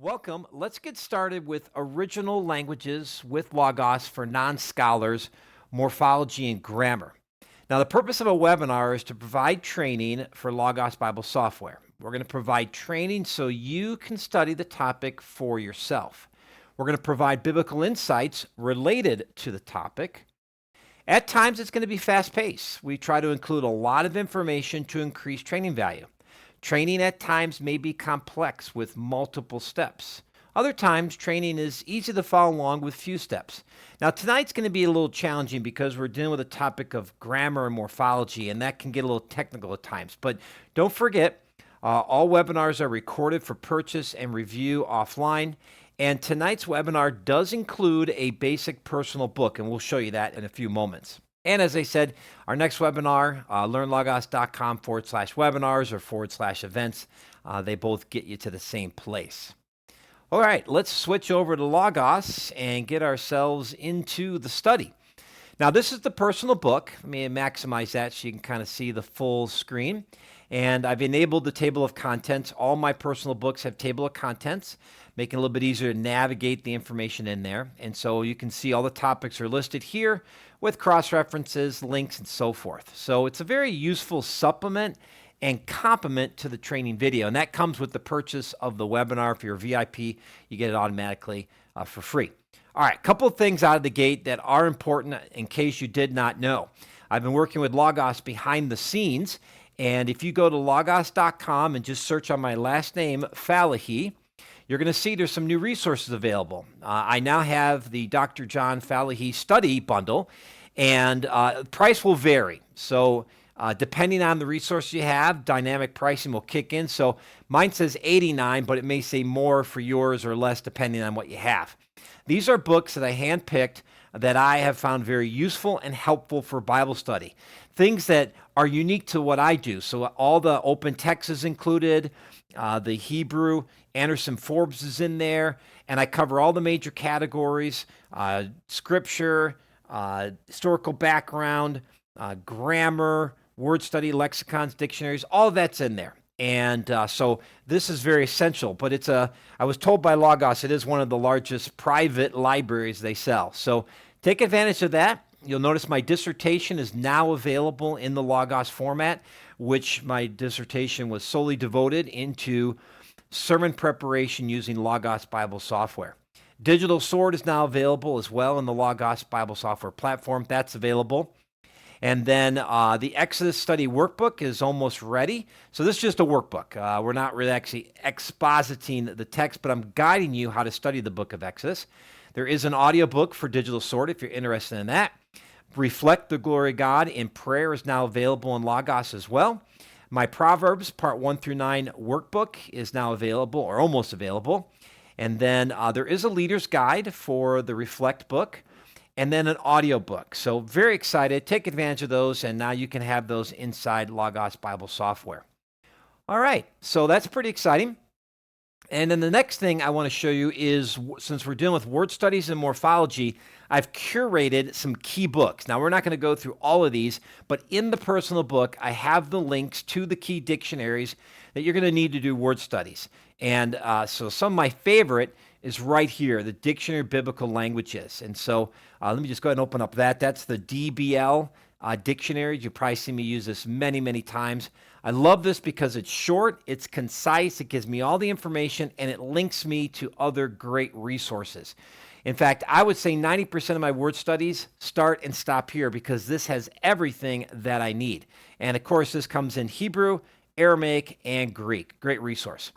Welcome. Let's get started with original languages with Logos for non-scholars, morphology and grammar. Now, the purpose of a webinar is to provide training for Logos Bible software. We're going to provide training so you can study the topic for yourself. We're going to provide biblical insights related to the topic. At times, it's going to be fast-paced. We try to include a lot of information to increase training value. Training at times may be complex with multiple steps. Other times, training is easy to follow along with few steps. Now, tonight's going to be a little challenging because we're dealing with a topic of grammar and morphology, and that can get a little technical at times. But don't forget, all webinars are recorded for purchase and review offline. And tonight's webinar does include a basic personal book, and we'll show you that in a few moments. And as I said, our next webinar, LearnLogos.com/webinars or /events, they both get you to the same place. All right, let's switch over to Logos and get ourselves into the study. Now, this is the personal book. Let me maximize that so you can kind of see the full screen. And I've enabled the table of contents. All my personal books have table of contents, making it a little bit easier to navigate the information in there. And so you can see all the topics are listed here with cross-references, links, and so forth. So it's a very useful supplement and complement to the training video. And that comes with the purchase of the webinar. If you're a VIP, you get it automatically for free. All right, a couple of things out of the gate that are important in case you did not know. I've been working with Logos behind the scenes. And if you go to LearnLogos.com and just search on my last name, Fallahee, you're going to see there's some new resources available. I now have the Dr. John Fallahee study bundle, and price will vary. So depending on the resource you have, dynamic pricing will kick in. So mine says $89, but it may say more for yours or less depending on what you have. These are books that I handpicked that I have found very useful and helpful for Bible study. Things that are unique to what I do. So all the open text is included, the Hebrew, Anderson Forbes is in there, and I cover all the major categories, scripture, historical background, grammar, word study, lexicons, dictionaries, all of that's in there. And so this is very essential, but I was told by Logos it is one of the largest private libraries they sell. So take advantage of that. You'll notice my dissertation is now available in the Logos format, which my dissertation was solely devoted into sermon preparation using Logos Bible software. Digital Sword is now available as well in the Logos Bible software platform. That's available. And then the Exodus study workbook is almost ready. So this is just a workbook. We're not really actually expositing the text, but I'm guiding you how to study the book of Exodus. There is an audiobook for Digital Sword if you're interested in that. Reflect the Glory of God in Prayer is now available in Logos as well. My Proverbs Part 1 through 9 workbook is now available or almost available. And then there is a leader's guide for the Reflect book. And then an audio book. So very excited. Take advantage of those, and now you can have those inside Logos Bible software. All right, so that's pretty exciting. And then the next thing I want to show you is, since we're dealing with word studies and morphology, I've curated some key books. Now, we're not going to go through all of these, but in the personal book, I have the links to the key dictionaries that you're going to need to do word studies. And so some of my favorite is right here, the Dictionary of Biblical Languages. And so let me just go ahead and open up that. That's the DBL dictionary. You've probably seen me use this many, many times. I love this because it's short, it's concise, it gives me all the information, and it links me to other great resources. In fact, I would say 90% of my word studies start and stop here because this has everything that I need. And of course, this comes in Hebrew, Aramaic, and Greek. Great resource.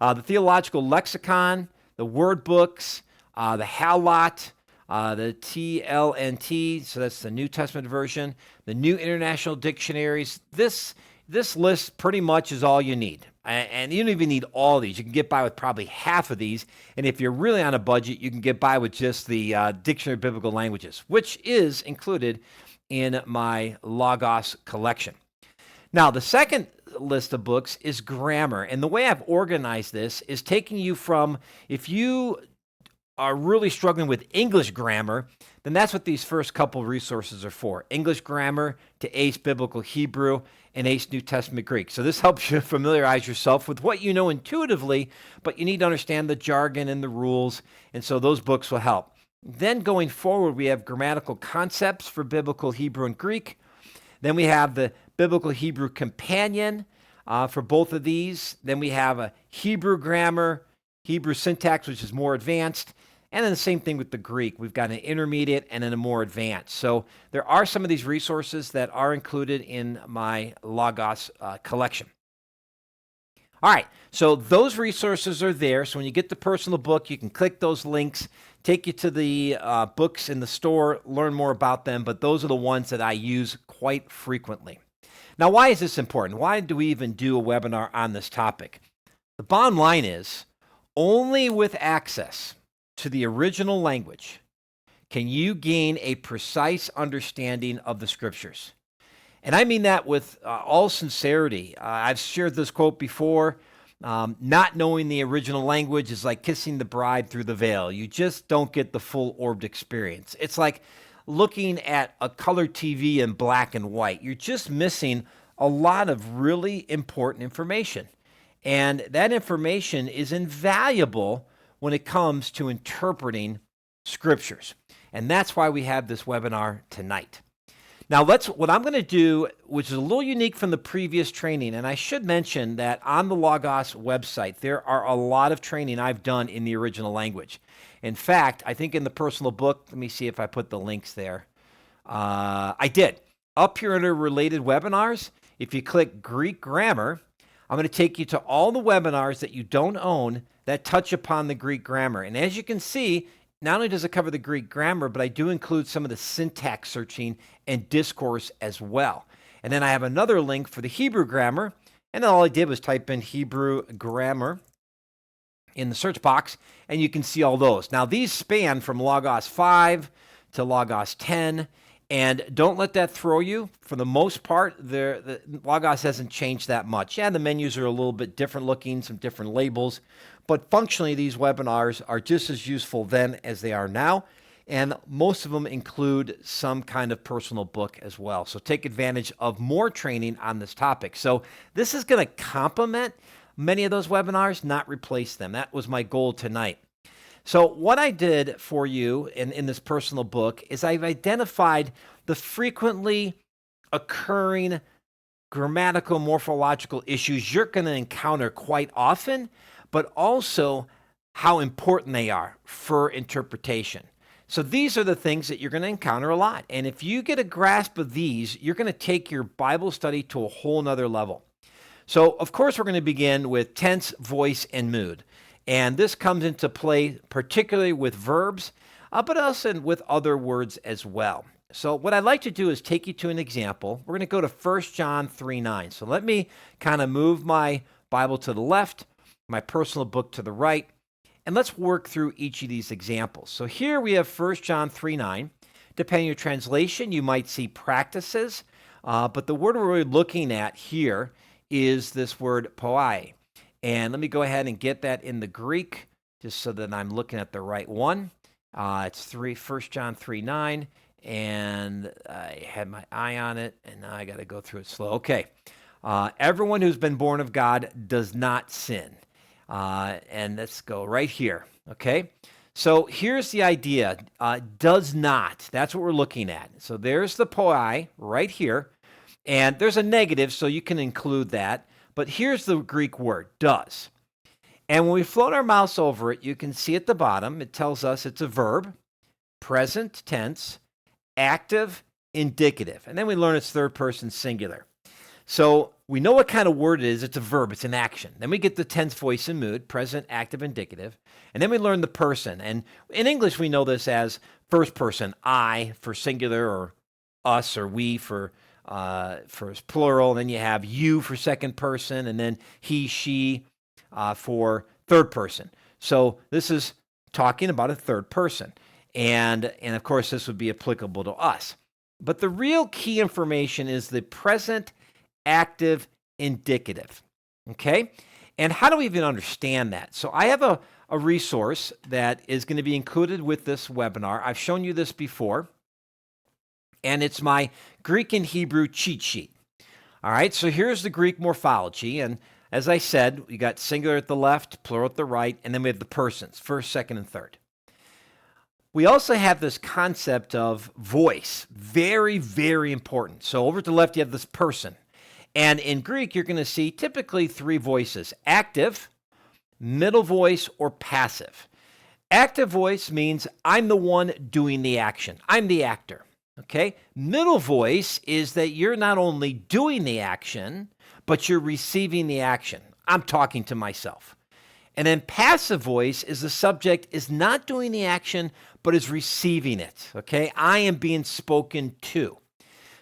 The Theological Lexicon, the word books, the Halot, the TLNT, so that's the New Testament version, the New International Dictionaries. This list pretty much is all you need. And you don't even need all these. You can get by with probably half of these. And if you're really on a budget, you can get by with just the Dictionary of Biblical Languages, which is included in my Logos collection. Now, the second list of books is grammar. And the way I've organized this is taking you from, if you are really struggling with English grammar, then that's what these first couple resources are for. English grammar to ace Biblical Hebrew and ace New Testament Greek. So this helps you familiarize yourself with what you know intuitively, but you need to understand the jargon and the rules, and so those books will help. Then going forward, we have grammatical concepts for Biblical Hebrew and Greek. Then we have the Biblical Hebrew Companion for both of these. Then we have a Hebrew grammar, Hebrew syntax, which is more advanced. And then the same thing with the Greek. We've got an intermediate and then a more advanced. So there are some of these resources that are included in my Logos collection. All right, so those resources are there. So when you get the personal book, you can click those links, take you to the books in the store, learn more about them. But those are the ones that I use quite frequently. Now, why is this important? Why do we even do a webinar on this topic? The bottom line is only with access to the original language can you gain a precise understanding of the scriptures. And I mean that with all sincerity. I've shared this quote before. Not knowing the original language is like kissing the bride through the veil. You just don't get the full orbed experience. It's like looking at a color TV in black and white. You're just missing a lot of really important information. And that information is invaluable when it comes to interpreting scriptures. And that's why we have this webinar tonight. Now, what I'm going to do, which is a little unique from the previous training, and I should mention that on the Logos website, there are a lot of training I've done in the original language. In fact, I think in the personal book, let me see if I put the links there. I did. Up here under related webinars, if you click Greek grammar, I'm going to take you to all the webinars that you don't own that touch upon the Greek grammar. And as you can see, not only does it cover the Greek grammar, but I do include some of the syntax searching and discourse as well. And then I have another link for the Hebrew grammar. And then all I did was type in Hebrew grammar in the search box, and you can see all those. Now, these span from Logos 5 to Logos 10. And don't let that throw you. For the most part, the Logos hasn't changed that much. Yeah, the menus are a little bit different looking, some different labels. But functionally, these webinars are just as useful then as they are now. And most of them include some kind of personal book as well. So take advantage of more training on this topic. So this is going to complement many of those webinars, not replace them. That was my goal tonight. So what I did for you in this personal book is I've identified the frequently occurring grammatical, morphological issues you're going to encounter quite often, but also how important they are for interpretation. So these are the things that you're going to encounter a lot. And if you get a grasp of these, you're going to take your Bible study to a whole nother level. So, of course, we're going to begin with tense, voice, and mood. And this comes into play particularly with verbs, but also with other words as well. So what I'd like to do is take you to an example. We're going to go to 1 John 3:9. So let me kind of move my Bible to the left, my personal book to the right, and let's work through each of these examples. So here we have 1 John 3:9. Depending on your translation, you might see practices, but the word we're really looking at here is this word poai. And let me go ahead and get that in the Greek, just so that I'm looking at the right one. It's 1 John 3:9, and I had my eye on it, and now I got to go through it slow. Okay. Everyone who's been born of God does not sin. And let's go right here. Okay. So here's the idea. Does not. That's what we're looking at. So there's the poai right here. And there's a negative, so you can include that. But here's the Greek word, does. And when we float our mouse over it, you can see at the bottom, it tells us it's a verb, present tense, active, indicative. And then we learn it's third person singular. So we know what kind of word it is. It's a verb. It's an action. Then we get the tense, voice, and mood, present, active, indicative. And then we learn the person. And in English, we know this as first person, I for singular, or us or we for plural. And then you have you for second person, and then he, she for third person. So this is talking about a third person. And of course, this would be applicable to us. But the real key information is the present, active, indicative. Okay? And how do we even understand that? So I have a a resource that is going to be included with this webinar. I've shown you this before, and it's my Greek and Hebrew cheat sheet. All right, so here's the Greek morphology, and as I said, we got singular at the left, plural at the right, and then we have the persons, first, second, and third. We also have this concept of voice, very, very important. So over to the left, you have this person. And in Greek, you're going to see typically three voices: active, middle voice, or passive. Active voice means I'm the one doing the action. I'm the actor. Okay? Middle voice is that you're not only doing the action, but you're receiving the action. I'm talking to myself. And then passive voice is the subject is not doing the action, but is receiving it. Okay? I am being spoken to.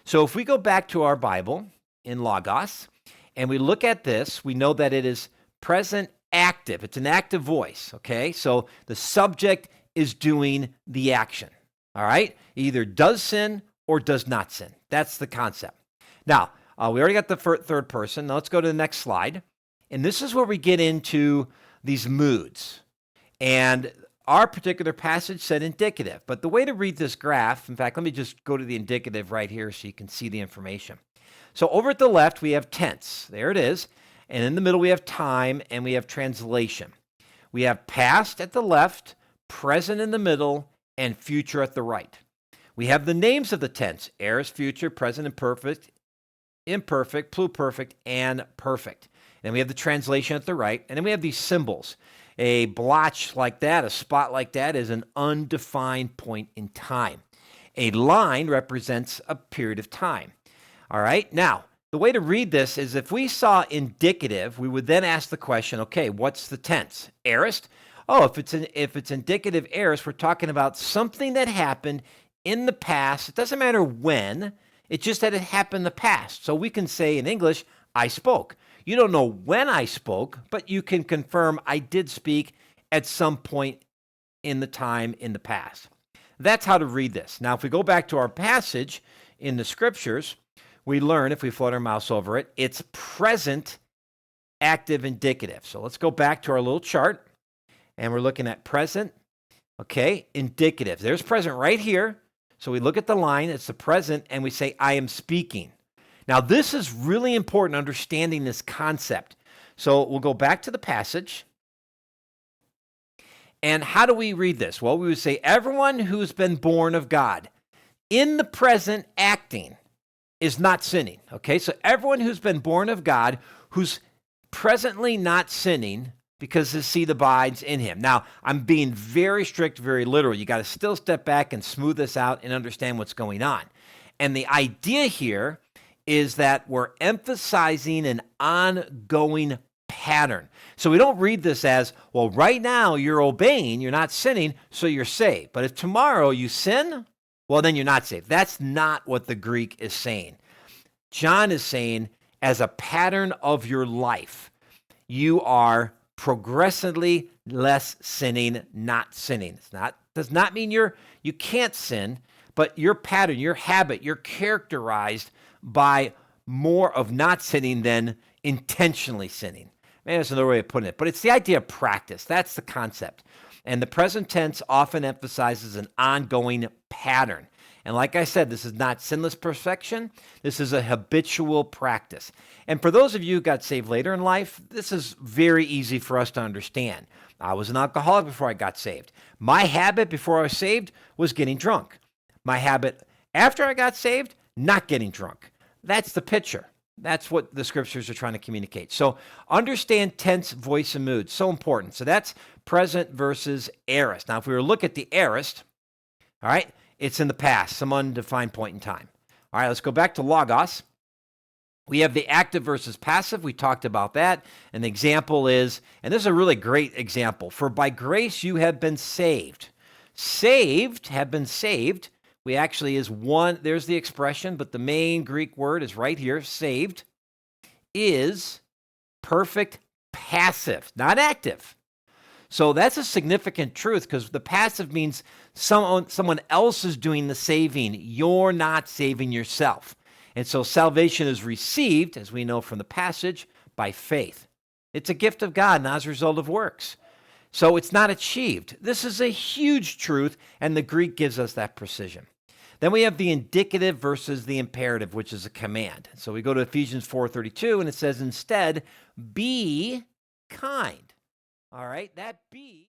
So if we go back to our Bible in Logos and we look at this, we know that it is present active. It's an active voice. Okay? So the subject is doing the action. All right? Either does sin or does not sin. That's the concept. Now, we already got the third person. Now let's go to the next slide. And this is where we get into these moods. And our particular passage said indicative. But the way to read this graph, in fact, let me just go to the indicative right here so you can see the information. So over at the left, we have tense. There it is. And in the middle, we have time and we have translation. We have past at the left, present in the middle, and future at the right. We have the names of the tense: aorist, future, present, imperfect, pluperfect, and perfect. And we have the translation at the right, and then we have these symbols. A blotch like that, a spot like that, is an undefined point in time. A line represents a period of time. All right, now, the way to read this is if we saw indicative, we would then ask the question, okay, what's the tense? Aorist? Oh, if it's indicative aorist, we're talking about something that happened in the past. It doesn't matter when, it's just that it happened in the past. So we can say in English, I spoke. You don't know when I spoke, but you can confirm I did speak at some point in the time in the past. That's how to read this. Now, if we go back to our passage in the scriptures, we learn, if we float our mouse over it, it's present, active, indicative. So let's go back to our little chart. And we're looking at present, okay, indicative. There's present right here. So we look at the line, it's the present, and we say, I am speaking. Now, this is really important, understanding this concept. So we'll go back to the passage. And how do we read this? Well, we would say, everyone who's been born of God, in the present acting, is not sinning. Okay, so everyone who's been born of God, who's presently not sinning, because his seed abides in him. Now, I'm being very strict, very literal. You got to still step back and smooth this out and understand what's going on. And the idea here is that we're emphasizing an ongoing pattern. So we don't read this as, well, right now you're obeying, you're not sinning, so you're saved. But if tomorrow you sin, well, then you're not saved. That's not what the Greek is saying. John is saying, as a pattern of your life, you are progressively less sinning, not sinning. Does not mean you can't sin, but your pattern, your habit, you're characterized by more of not sinning than intentionally sinning. Maybe that's another way of putting it, but it's the idea of practice. That's the concept. And the present tense often emphasizes an ongoing pattern. And like I said, this is not sinless perfection. This is a habitual practice. And for those of you who got saved later in life, this is very easy for us to understand. I was an alcoholic before I got saved. My habit before I was saved was getting drunk. My habit after I got saved, not getting drunk. That's the picture. That's what the scriptures are trying to communicate. So understand tense, voice, and mood. So important. So that's present versus aorist. Now, if we were to look at the aorist, all right, it's in the past, some undefined point in time. All right, let's go back to Logos. We have the active versus passive. We talked about that. An example is, and this is a really great example, for by grace you have been saved. Saved, have been saved. We actually is one, there's the expression, but the main Greek word is right here. Saved is perfect passive, not active. So that's a significant truth because the passive means someone else is doing the saving. You're not saving yourself. And so salvation is received, as we know from the passage, by faith. It's a gift of God, not as a result of works. So it's not achieved. This is a huge truth, and the Greek gives us that precision. Then we have the indicative versus the imperative, which is a command. So we go to Ephesians 4:32, and it says, instead, be kind. All right, that be